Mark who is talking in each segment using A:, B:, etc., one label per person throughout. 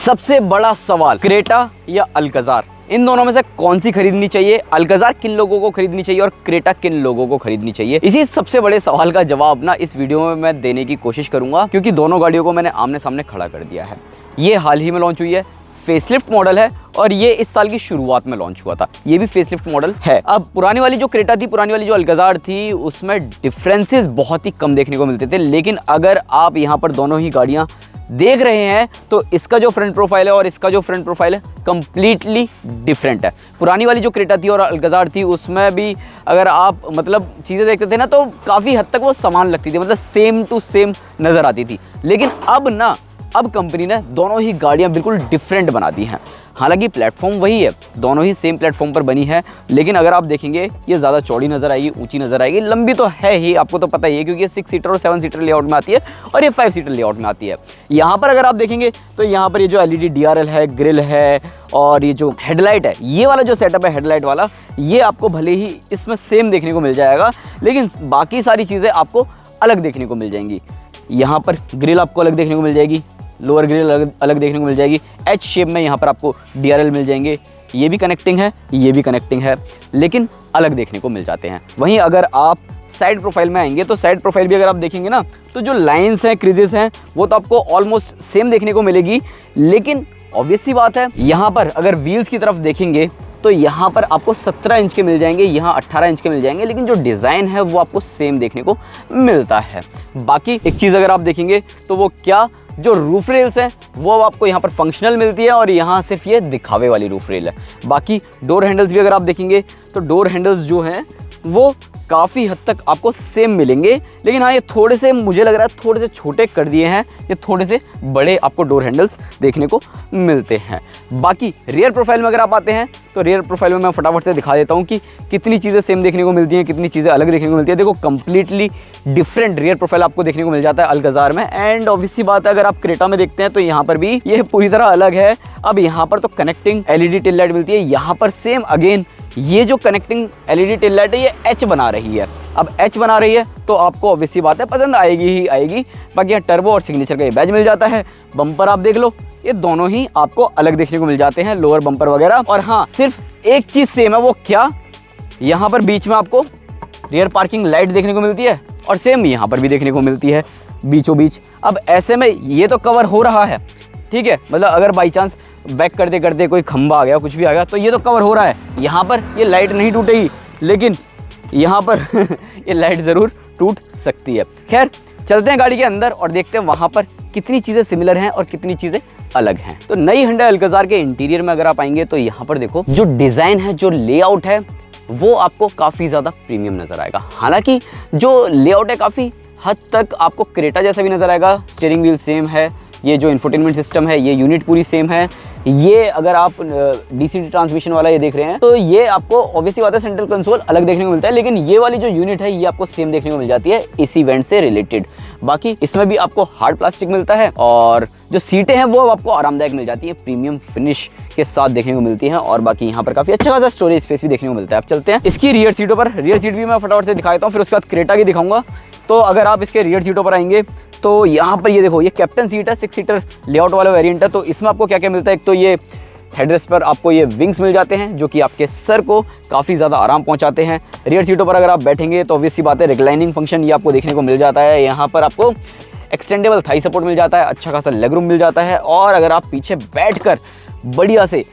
A: सबसे बड़ा सवाल, क्रेटा या अल्काज़ार, इन दोनों में से कौन सी खरीदनी चाहिए? अल्काज़ार किन लोगों को खरीदनी चाहिए और क्रेटा किन लोगों को खरीदनी चाहिए? इसी सबसे बड़े सवाल का जवाब ना इस वीडियो में मैं देने की कोशिश करूंगा, क्योंकि दोनों गाड़ियों को मैंने आमने सामने खड़ा कर दिया है। ये हाल ही में लॉन्च हुई है, फेसलिफ्ट मॉडल है और ये इस साल की शुरुआत में लॉन्च हुआ था। ये भी फेसलिफ्ट मॉडल है। अब पुरानी वाली जो क्रेटा थी, पुरानी वाली जो अल्काज़ार थी, उसमें डिफरेंसेस बहुत ही कम देखने को मिलते थे। लेकिन अगर आप यहाँ पर दोनों ही गाड़ियाँ देख रहे हैं तो इसका जो फ्रंट प्रोफाइल है और इसका जो फ्रंट प्रोफाइल है कंप्लीटली डिफरेंट है। पुरानी वाली जो क्रेटा थी और अल्काज़ार थी, उसमें भी अगर आप मतलब चीज़ें देखते थे ना तो काफ़ी हद तक वो समान लगती थी, मतलब सेम टू सेम नज़र आती थी। लेकिन अब कंपनी ने दोनों ही गाड़ियाँ बिल्कुल डिफरेंट बना दी हैं। हालांकि प्लेटफॉर्म वही है, दोनों ही सेम प्लेटफॉर्म पर बनी है, लेकिन अगर आप देखेंगे ये ज़्यादा चौड़ी नज़र आएगी, ऊंची नज़र आएगी। लंबी तो है ही, आपको तो पता ही है, क्योंकि ये 6 सीटर और 7 सीटर लेआउट में आती है और ये 5 सीटर लेआउट में आती है। यहाँ पर अगर आप देखेंगे तो यहाँ पर ये जो LED DRL है, ग्रिल है और ये जो हेडलाइट है, ये वाला जो सेटअप है हेडलाइट वाला, ये आपको भले ही इसमें सेम देखने को मिल जाएगा, लेकिन बाकी सारी चीज़ें आपको अलग देखने को मिल जाएंगी। यहाँ पर ग्रिल आपको अलग देखने को मिल जाएगी, लोअर ग्रिल अलग देखने को मिल जाएगी। H शेप में यहाँ पर आपको DRL मिल जाएंगे, ये भी कनेक्टिंग है, ये भी कनेक्टिंग है, लेकिन अलग देखने को मिल जाते हैं। वहीं अगर आप साइड प्रोफाइल में आएंगे तो साइड प्रोफाइल भी अगर आप देखेंगे ना तो जो लाइंस हैं, क्रीजेस हैं, वो तो आपको ऑलमोस्ट सेम देखने को मिलेगी। लेकिन ऑब्वियस सी बात है, यहाँ पर अगर व्हील्स की तरफ देखेंगे तो यहाँ पर आपको 17 इंच के मिल जाएंगे, यहाँ 18 इंच के मिल जाएंगे, लेकिन जो डिज़ाइन है वो आपको सेम देखने को मिलता है। बाकी एक चीज़ अगर आप देखेंगे तो वो क्या, जो रूफ रेल्स हैं वो आपको यहाँ पर फंक्शनल मिलती है और यहाँ सिर्फ ये दिखावे वाली रूफ रेल है। बाकी डोर हैंडल्स भी अगर आप देखेंगे तो डोर हैंडल्स जो हैं वो काफ़ी हद तक आपको सेम मिलेंगे, लेकिन हाँ ये थोड़े से, मुझे लग रहा है थोड़े से छोटे कर दिए हैं, ये थोड़े से बड़े आपको डोर हैंडल्स देखने को मिलते हैं। बाकी रियर प्रोफाइल में अगर आप आते हैं तो रियर प्रोफाइल में मैं फटाफट से दिखा देता हूँ कि कितनी चीज़ें सेम देखने को मिलती हैं, कितनी चीज़ें अलग देखने को मिलती है। देखो कंप्लीटली डिफरेंट रियर प्रोफाइल आपको देखने को मिल जाता है अल्काज़ार में। एंड ऑब्वियसली बात है, अगर आप क्रेटा में देखते हैं तो यहाँ पर भी ये पूरी तरह अलग है। अब यहाँ पर तो कनेक्टिंग LED टेल लाइट मिलती है, यहाँ पर सेम अगेन ये जो कनेक्टिंग LED टेल लाइट है ये H बना रही है। अब H बना रही है तो आपको ऑब्वियसली बात है पसंद आएगी ही आएगी। बाकी यहाँ टर्बो और सिग्नेचर का ये बैज मिल जाता है। बम्पर आप देख लो, ये दोनों ही आपको अलग देखने को मिल जाते हैं, लोअर बम्पर वगैरह। और हाँ, सिर्फ एक चीज़ सेम है, वो क्या, यहाँ पर बीच में आपको रियर पार्किंग लाइट देखने को मिलती है और सेम यहाँ पर भी देखने को मिलती है बीचों बीच। अब ऐसे में ये तो कवर हो रहा है, ठीक है, मतलब अगर बाई चांस बैक करते करते कोई खंबा आ गया, कुछ भी आ गया, तो ये तो कवर हो रहा है। यहाँ पर ये लाइट नहीं टूटेगी, लेकिन यहाँ पर ये लाइट ज़रूर टूट सकती है। खैर, चलते हैं गाड़ी के अंदर और देखते हैं वहाँ पर कितनी चीज़ें सिमिलर हैं और कितनी चीज़ें अलग हैं। तो नई Hyundai अल्काज़ार के इंटीरियर में अगर आप आएंगे तो यहाँ पर देखो जो डिज़ाइन है, जो लेआउट है, वो आपको काफ़ी ज़्यादा प्रीमियम नज़र आएगा। हालांकि जो लेआउट है काफ़ी हद तक आपको क्रेटा जैसा भी नज़र आएगा। स्टीयरिंग व्हील सेम है, ये जो इंफोटेनमेंट सिस्टम है, ये यूनिट पूरी सेम है। ये अगर आप DC ट्रांसमिशन वाला ये देख रहे हैं तो ये आपको ऑब्वियसली बात है सेंट्रल कंसोल अलग देखने को मिलता है, लेकिन ये वाली जो यूनिट है ये आपको सेम देखने को मिल जाती है AC वेंट से रिलेटेड। बाकी इसमें भी आपको हार्ड प्लास्टिक मिलता है और जो सीटें हैं वो आपको आरामदायक मिल जाती है, प्रीमियम फिनिश के साथ देखने को मिलती हैं। और बाकी यहाँ पर काफ़ी अच्छा खासा स्टोरेज स्पेस भी देखने को मिलता है। अब चलते हैं इसकी रियर सीटों पर। रियर सीट भी मैं फटाफट से दिखा देता हूँ, फिर उसके बाद क्रेटा की दिखाऊंगा। तो अगर आप इसके रियर सीटों पर आएंगे तो यहाँ पर ये देखो, ये कैप्टन सीट है, 6 सीटर लेआउट वाला वेरिएंट है। तो इसमें आपको क्या क्या मिलता है, एक तो ये हेडरेस्ट पर आपको ये विंग्स मिल जाते हैं जो कि आपके सर को काफ़ी ज़्यादा आराम पहुंचाते हैं। रियर सीटों पर अगर आप बैठेंगे तो ऑब्वियसली बात है रिक्लाइनिंग फंक्शन ये आपको देखने को मिल जाता है। यहाँ पर आपको एक्सटेंडेबल थाई सपोर्ट मिल जाता है, अच्छा खासा लेग रूम मिल जाता है। और अगर आप पीछे बैठकर बढ़िया से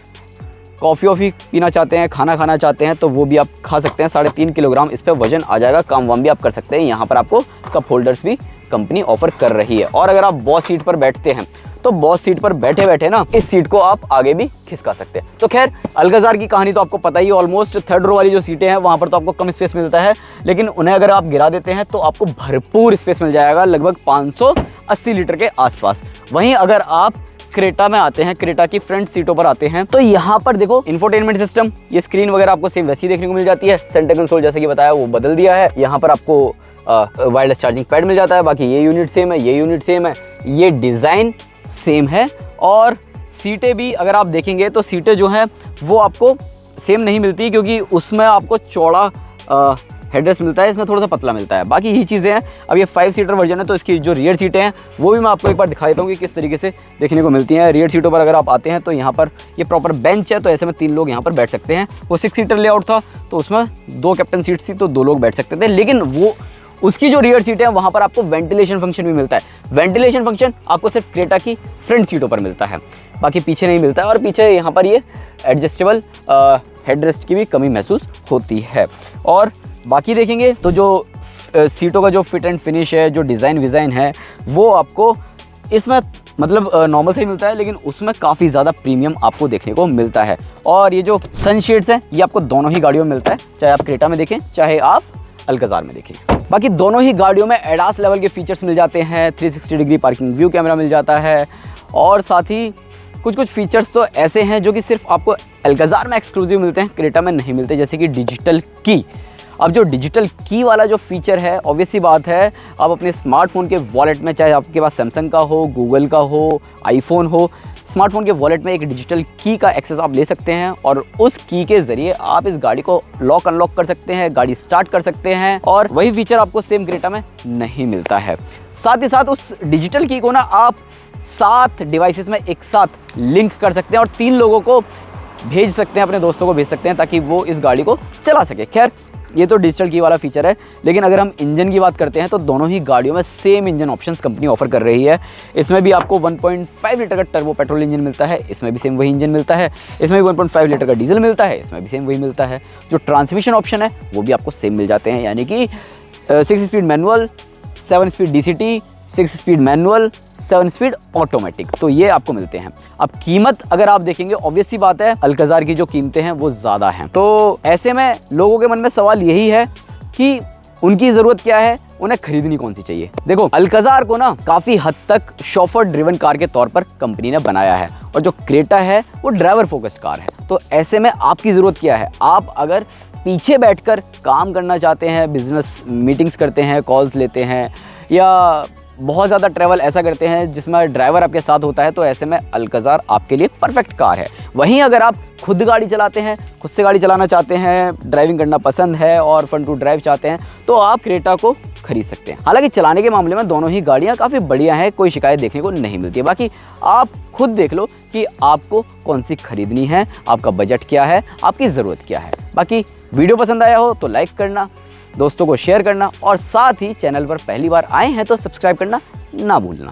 A: कॉफ़ी वॉफ़ी पीना चाहते हैं, खाना खाना चाहते हैं, तो वो भी आप खा सकते हैं। 3.5 किलोग्राम इस पर वजन आ जाएगा, काम वाम भी आप कर सकते हैं। यहाँ पर आपको कप होल्डर्स भी कंपनी ऑफर कर रही है। और अगर आप बॉस सीट पर बैठते हैं तो बॉस सीट पर बैठे बैठे ना इस सीट को आप आगे भी खिसका सकते हैं। तो खैर, अल्काज़ार की कहानी तो आपको पता ही, ऑलमोस्ट थर्ड रो वाली जो सीटें हैं वहाँ पर तो आपको कम स्पेस मिलता है, लेकिन उन्हें अगर आप गिरा देते हैं तो आपको भरपूर स्पेस मिल जाएगा, लगभग 580 लीटर के आसपास। वहीं अगर आप क्रेटा में आते हैं, क्रेटा की फ्रंट सीटों पर आते हैं, तो यहाँ पर देखो इंफोटेनमेंट सिस्टम, ये स्क्रीन वगैरह आपको सेम वैसी देखने को मिल जाती है। सेंटर कंसोल जैसे कि बताया वो बदल दिया है। यहाँ पर आपको वायरलेस चार्जिंग पैड मिल जाता है। बाकी ये यूनिट सेम है, ये यूनिट सेम है, ये डिज़ाइन सेम है। और सीटें भी अगर आप देखेंगे तो सीटें जो हैं वो आपको सेम नहीं मिलती, क्योंकि उसमें आपको चौड़ा हेडरेस्ट मिलता है, इसमें थोड़ा सा पतला मिलता है। बाकी यही चीज़ें हैं। अब ये 5 सीटर वर्जन है, तो इसकी जो रियर सीटें हैं वो भी मैं आपको एक बार दिखा देता हूँ कि किस तरीके से देखने को मिलती हैं। रियर सीटों पर अगर आप आते हैं तो यहाँ पर ये प्रॉपर बेंच है, तो ऐसे में 3 लोग यहाँ पर बैठ सकते हैं। वो 6 सीटर लेआउट था, तो उसमें 2 कैप्टन सीट्स थी, तो 2 लोग बैठ सकते थे। लेकिन वो उसकी जो रियर सीट है वहाँ पर आपको वेंटिलेशन फंक्शन भी मिलता है। वेंटिलेशन फंक्शन आपको सिर्फ क्रेटा की फ्रंट सीटों पर मिलता है, बाकी पीछे नहीं मिलता है। और पीछे यहाँ पर ये एडजस्टेबल हेडरेस्ट की भी कमी महसूस होती है। और बाकी देखेंगे तो जो सीटों का जो फिट एंड फिनिश है, जो डिज़ाइन है, वो आपको इसमें मतलब नॉर्मल से ही मिलता है, लेकिन उसमें काफ़ी ज़्यादा प्रीमियम आपको देखने को मिलता है। और ये जो सनशेड्स हैं ये आपको दोनों ही गाड़ियों में मिलता है, चाहे आप क्रेटा में देखें चाहे आप अल्काज़ार में देखें। बाकी दोनों ही गाड़ियों में एडास लेवल के फीचर्स मिल जाते हैं। 360 डिग्री पार्किंग व्यू कैमरा मिल जाता है, और साथ ही कुछ फीचर्स तो ऐसे हैं जो कि सिर्फ आपको अल्काज़ार में एक्सक्लूसिव मिलते हैं, क्रेटा में नहीं मिलते, जैसे कि डिजिटल की। अब जो डिजिटल की वाला जो फीचर है, ऑब्वियस सी बात है, आप अपने स्मार्टफोन के वॉलेट में, चाहे आपके पास सैमसंग का हो, गूगल का हो, आईफोन हो, स्मार्टफोन के वॉलेट में एक डिजिटल की का एक्सेस आप ले सकते हैं, और उस की के ज़रिए आप इस गाड़ी को लॉक अनलॉक कर सकते हैं, गाड़ी स्टार्ट कर सकते हैं। और वही फीचर आपको सेम क्रेटा में नहीं मिलता है। साथ ही साथ उस डिजिटल की को ना आप 7 डिवाइसेस में एक साथ लिंक कर सकते हैं और 3 लोगों को भेज सकते हैं, अपने दोस्तों को भेज सकते हैं, ताकि वो इस गाड़ी को चला सके। खैर, ये तो डिजिटल की वाला फीचर है, लेकिन अगर हम इंजन की बात करते हैं तो दोनों ही गाड़ियों में same engine options company offer कर रही है। इसमें भी आपको 1.5 लीटर का टर्बो पेट्रोल इंजन मिलता है, इसमें भी सेम वही इंजन मिलता है। इसमें भी 1.5 लीटर का डीजल मिलता है, इसमें भी सेम वही मिलता है। जो ट्रांसमिशन ऑप्शन है वो भी आपको सेम मिल जाते हैं, यानी कि 6 speed manual, 7 speed DCT, 6 speed manual, 7 speed automatic, तो ये आपको मिलते हैं। अब कीमत अगर आप देखेंगे, ऑब्वियस सी बात है, अल्काज़ार की जो कीमतें हैं वो ज़्यादा हैं। तो ऐसे में लोगों के मन में सवाल यही है कि उनकी ज़रूरत क्या है, उन्हें खरीदनी कौन सी चाहिए। देखो, अल्काज़ार को ना काफ़ी हद तक शॉफर ड्रिवन कार के तौर पर कंपनी ने बनाया है, और जो क्रेटा है वो ड्राइवर फोकस्ड कार है। तो ऐसे में आपकी ज़रूरत क्या है? आप अगर पीछे बैठकर काम करना चाहते हैं, बिजनेस मीटिंग्स करते हैं, कॉल्स लेते हैं, या बहुत ज़्यादा ट्रैवल ऐसा करते हैं जिसमें ड्राइवर आपके साथ होता है, तो ऐसे में अल्काज़ार आपके लिए परफेक्ट कार है। वहीं अगर आप खुद गाड़ी चलाते हैं, खुद से गाड़ी चलाना चाहते हैं, ड्राइविंग करना पसंद है और फन टू ड्राइव चाहते हैं, तो आप क्रेटा को खरीद सकते हैं। हालांकि चलाने के मामले में दोनों ही गाड़ियां काफ़ी बढ़िया हैं, कोई शिकायत देखने को नहीं मिलती है। बाकी आप खुद देख लो कि आपको कौन सी खरीदनी है, आपका बजट क्या है, आपकी ज़रूरत क्या है। बाकी वीडियो पसंद आया हो तो लाइक करना, दोस्तों को शेयर करना, और साथ ही चैनल पर पहली बार आए हैं तो सब्सक्राइब करना ना भूलना।